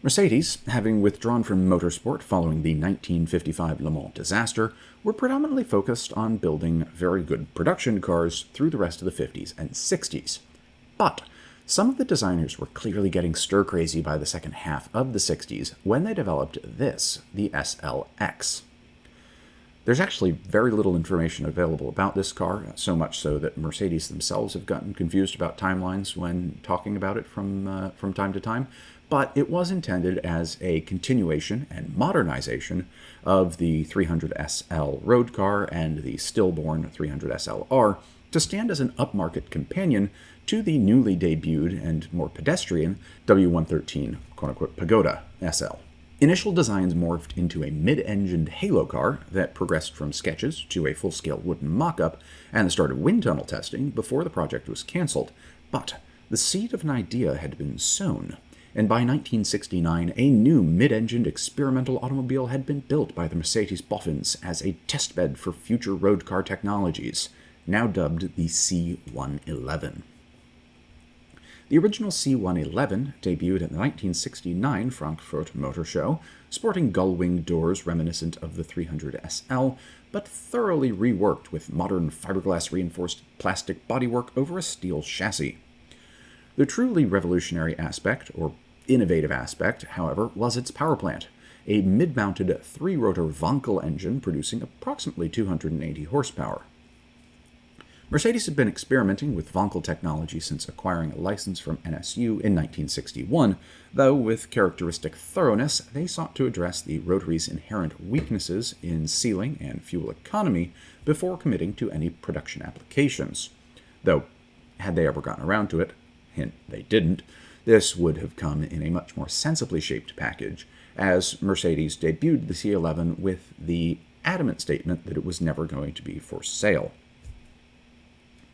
Mercedes, having withdrawn from motorsport following the 1955 Le Mans disaster, were predominantly focused on building very good production cars through the rest of the 50s and 60s. But some of the designers were clearly getting stir-crazy by the second half of the 60s when they developed this, the SLX. There's actually very little information available about this car, so much so that Mercedes themselves have gotten confused about timelines when talking about it from time to time, but it was intended as a continuation and modernization of the 300SL road car and the stillborn 300SLR to stand as an upmarket companion to the newly debuted and more pedestrian W113 quote-unquote Pagoda SL. Initial designs morphed into a mid-engined halo car that progressed from sketches to a full-scale wooden mock-up and the start of wind tunnel testing before the project was cancelled. But the seed of an idea had been sown, and by 1969 a new mid-engined experimental automobile had been built by the Mercedes boffins as a testbed for future road car technologies, now dubbed the C111. The original C111 debuted at the 1969 Frankfurt Motor Show, sporting gull-wing doors reminiscent of the 300SL, but thoroughly reworked with modern fiberglass-reinforced plastic bodywork over a steel chassis. The truly revolutionary aspect, or innovative aspect, however, was its power plant, a mid-mounted three-rotor Wankel engine producing approximately 280 horsepower. Mercedes had been experimenting with Wankel technology since acquiring a license from NSU in 1961, though with characteristic thoroughness, they sought to address the rotary's inherent weaknesses in sealing and fuel economy before committing to any production applications. Though, had they ever gotten around to it, hint they didn't, this would have come in a much more sensibly shaped package, as Mercedes debuted the C11 with the adamant statement that it was never going to be for sale.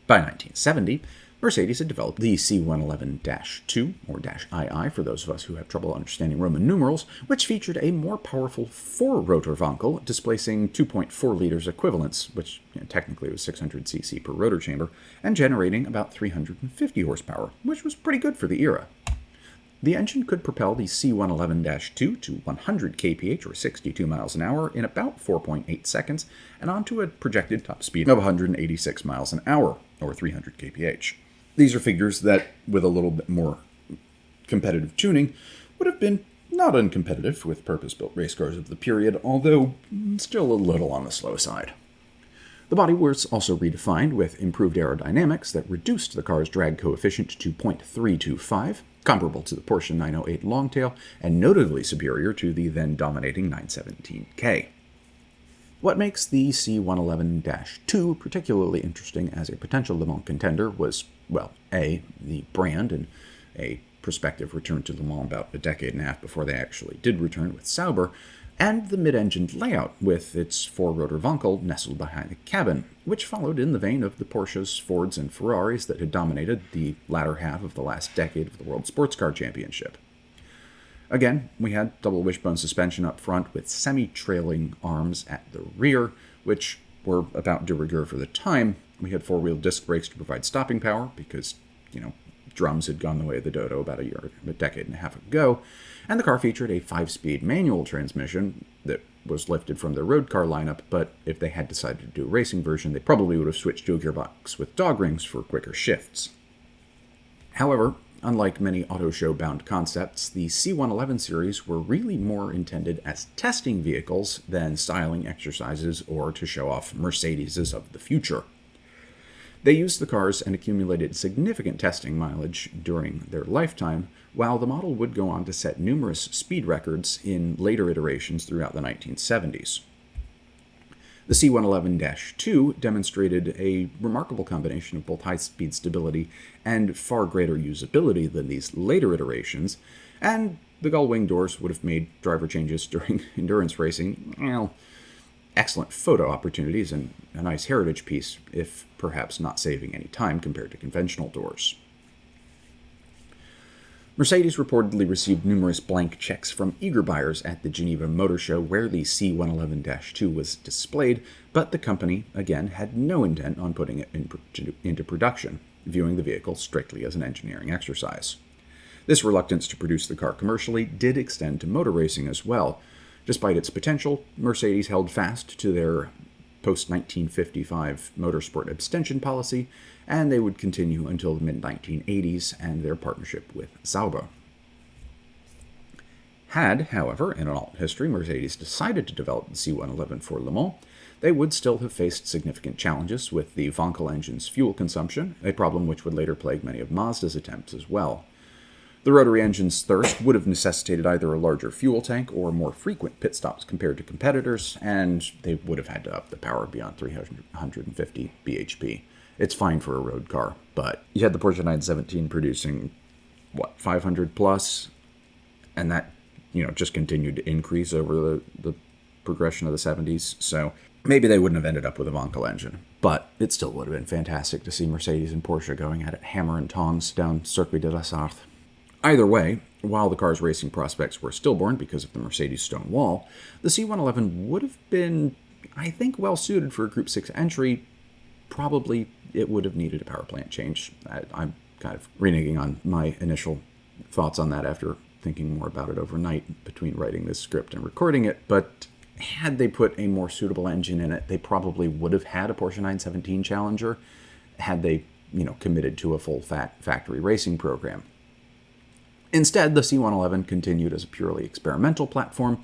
By 1970, Mercedes had developed the C111-2, or -II for those of us who have trouble understanding Roman numerals, which featured a more powerful four-rotor Wankel, displacing 2.4 liters equivalents, which technically was 600 cc per rotor chamber, and generating about 350 horsepower, which was pretty good for the era. The engine could propel the C111-2 to 100 kph or 62 miles an hour in about 4.8 seconds and onto a projected top speed of 186 miles an hour or 300 kph. These are figures that, with a little bit more competitive tuning, would have been not uncompetitive with purpose-built race cars of the period, although still a little on the slow side. The body was also redefined with improved aerodynamics that reduced the car's drag coefficient to 0.325, comparable to the Porsche 908 Longtail, and notably superior to the then dominating 917K. What makes the C111-2 particularly interesting as a potential Le Mans contender was, well, A, the brand and a prospective return to Le Mans about a decade and a half before they actually did return with Sauber, and the mid-engined layout with its four-rotor Wankel nestled behind the cabin, which followed in the vein of the Porsches, Fords, and Ferraris that had dominated the latter half of the last decade of the World Sports Car Championship. Again, we had double wishbone suspension up front with semi-trailing arms at the rear, which were about de rigueur for the time. We had four-wheel disc brakes to provide stopping power because, drums had gone the way of the Dodo about a decade and a half ago, and the car featured a 5-speed manual transmission that was lifted from their road car lineup, but if they had decided to do a racing version, they probably would have switched to a gearbox with dog rings for quicker shifts. However, unlike many auto show-bound concepts, the C111 series were really more intended as testing vehicles than styling exercises or to show off Mercedeses of the future. They used the cars and accumulated significant testing mileage during their lifetime, while the model would go on to set numerous speed records in later iterations throughout the 1970s. The C111-2 demonstrated a remarkable combination of both high-speed stability and far greater usability than these later iterations, and the gull-wing doors would have made driver changes during endurance racing, excellent photo opportunities and a nice heritage piece, if perhaps not saving any time compared to conventional doors. Mercedes reportedly received numerous blank checks from eager buyers at the Geneva Motor Show where the C111-2 was displayed, but the company, again, had no intent on putting it into production, viewing the vehicle strictly as an engineering exercise. This reluctance to produce the car commercially did extend to motor racing as well. Despite its potential, Mercedes held fast to their post-1955 motorsport abstention policy, and they would continue until the mid-1980s and their partnership with Sauber. Had, however, in an alternate history, Mercedes decided to develop the C111 for Le Mans, they would still have faced significant challenges with the Wankel engine's fuel consumption, a problem which would later plague many of Mazda's attempts as well. The rotary engine's thirst would have necessitated either a larger fuel tank or more frequent pit stops compared to competitors, and they would have had to up the power beyond 350 bhp. It's fine for a road car, but you had the Porsche 917 producing, 500 plus, and that, just continued to increase over the progression of the 70s, so maybe they wouldn't have ended up with a Wankel engine, but it still would have been fantastic to see Mercedes and Porsche going at it hammer and tongs down Circuit de la Sarthe. Either way, while the car's racing prospects were stillborn because of the Mercedes stone wall, the C111 would have been, I think, well suited for a Group 6 entry. Probably it would have needed a power plant change. I'm kind of reneging on my initial thoughts on that after thinking more about it overnight between writing this script and recording it, but had they put a more suitable engine in it, they probably would have had a Porsche 917 Challenger had they, committed to a full factory racing program. Instead, the C111 continued as a purely experimental platform,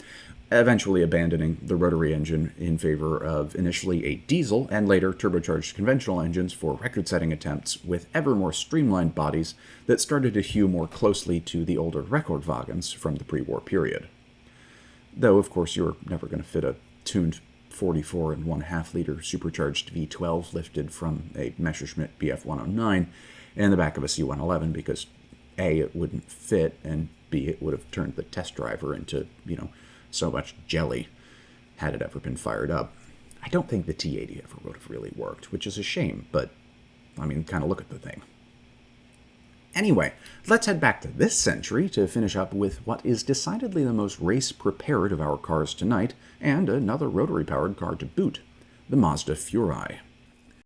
eventually abandoning the rotary engine in favor of initially a diesel and later turbocharged conventional engines for record-setting attempts with ever more streamlined bodies that started to hew more closely to the older Rekordwagens from the pre-war period. Though, of course, you're never going to fit a tuned 44.5-liter supercharged V12 lifted from a Messerschmitt BF109 in the back of a C111 because A, it wouldn't fit, and B, it would have turned the test driver into, so much jelly had it ever been fired up. I don't think the T80 ever would have really worked, which is a shame, but, kind of look at the thing. Anyway, let's head back to this century to finish up with what is decidedly the most race-prepared of our cars tonight, and another rotary-powered car to boot, the Mazda Furai.